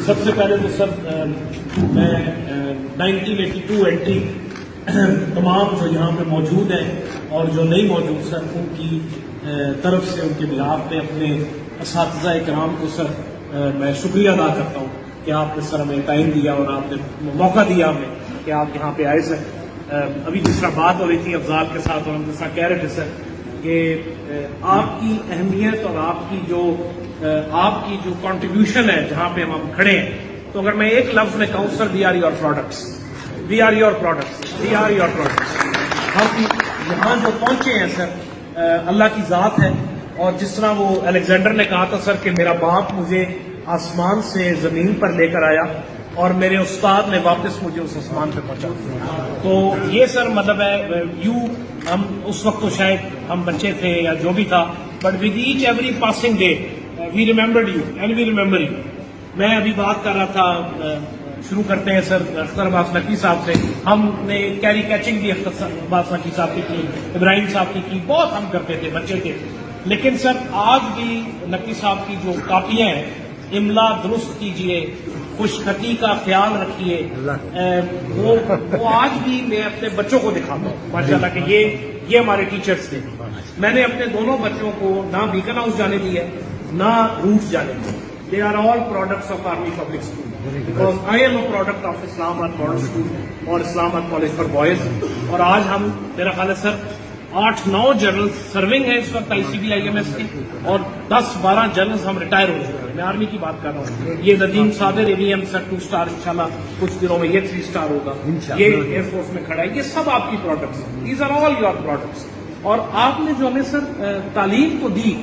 سب سے پہلے تو سر میں 1982 اینٹی تمام جو یہاں پہ موجود ہیں اور جو نہیں موجود سر ان کی طرف سے ان کے بلاف پہ اپنے اساتذہ کرام کو سر میں شکریہ ادا کرتا ہوں کہ آپ نے سر ہمیں ٹائم دیا اور آپ نے موقع دیا ہمیں کہ آپ یہاں پہ آئے سر. ابھی جس طرح بات ہو رہی تھی افضال کے ساتھ اور ہم جس طرح کہہ رہے تھے سر کہ آپ کی اہمیت اور آپ کی جو کنٹریبیوشن ہے جہاں پہ ہم کھڑے ہیں, تو اگر میں ایک لفظ میں کہوں sir we are your products, we are your products, we are your products. ہم یہاں جو پہنچے ہیں سر اللہ کی ذات ہے. اور جس طرح وہ الیگزینڈر نے کہا تھا سر کہ میرا باپ مجھے آسمان سے زمین پر لے کر آیا اور میرے استاد نے واپس مجھے اس آسمان پہ پہنچا. تو یہ سر مطلب ہے ہم اس وقت تو شاید ہم بچے تھے یا جو بھی تھا, but with each every passing day we remembered you and we remember you. میں ابھی بات کر رہا تھا, شروع کرتے ہیں سر اختر عباس نقوی صاحب سے. ہم نے کیری کیچنگ بھی اختر عباس نقوی صاحب کی, ابراہیم صاحب کی بہت ہم کرتے تھے, بچے تھے. لیکن سر آج بھی نقوی صاحب کی جو کاپیاں ہیں املا درست کیجئے, خوش خطی کا خیال رکھیے, وہ آج بھی میں اپنے بچوں کو دکھاتا ہوں ماشاء اللہ کہ یہ ہمارے ٹیچرز تھے. میں نے اپنے دونوں بچوں کو نہ بیکن ہاؤس جانے دی ہے نہ روٹس جانے دی. They are all products of army public school because I am a product of Islamabad model school اور اسلام آباد کالج فار بوائز. اور آج ہم میرا خیال ہے سر 8-9 جنرل سرونگ ہیں اس وقت ICBIMS کے, اور 10-12 جنرل ہم ریٹائر ہو چکے ہیں. میں آرمی کی بات کر رہا ہوں. یہ ندیم صادر AVM سر 2 اسٹار انشاءاللہ کچھ دنوں میں یہ 3 اسٹار ہوگا. یہ ایئر فورس میں کھڑا ہے. یہ سب آپ کی پروڈکٹس ہیں. These are all your products. اور آپ نے جو ہمیں سر تعلیم کو دی,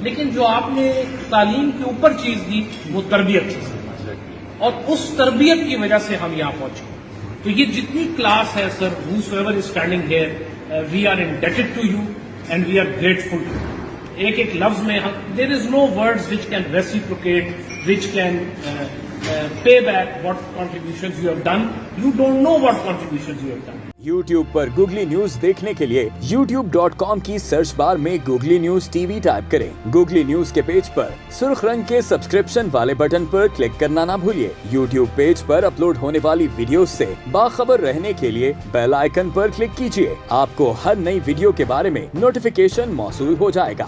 لیکن جو آپ نے تعلیم کے اوپر چیز دی وہ تربیت چیز, اور اس تربیت کی وجہ سے ہم یہاں پہنچے. تو یہ جتنی کلاس ہے سر, whosoever is standing here, we are indebted to you and we are grateful to you. ایک لفظ میں there is no words which can reciprocate, which can pay back what contributions you have done. You don't know what contributions you have done. YouTube per googly news دیکھنے کے لیے youtube.com کی search bar میں googly news TV type کریں. Googly news کے page پر سرخ رنگ کے سبسکرپشن والے بٹن پر کلک کرنا نہ بھولیے. YouTube پیج پر اپلوڈ ہونے والی ویڈیوز سے باخبر رہنے کے لیے بیل آئیکن پر کلک کیجیے. آپ کو ہر نئی ویڈیو کے بارے میں نوٹیفیکیشن موصول ہو جائے گا.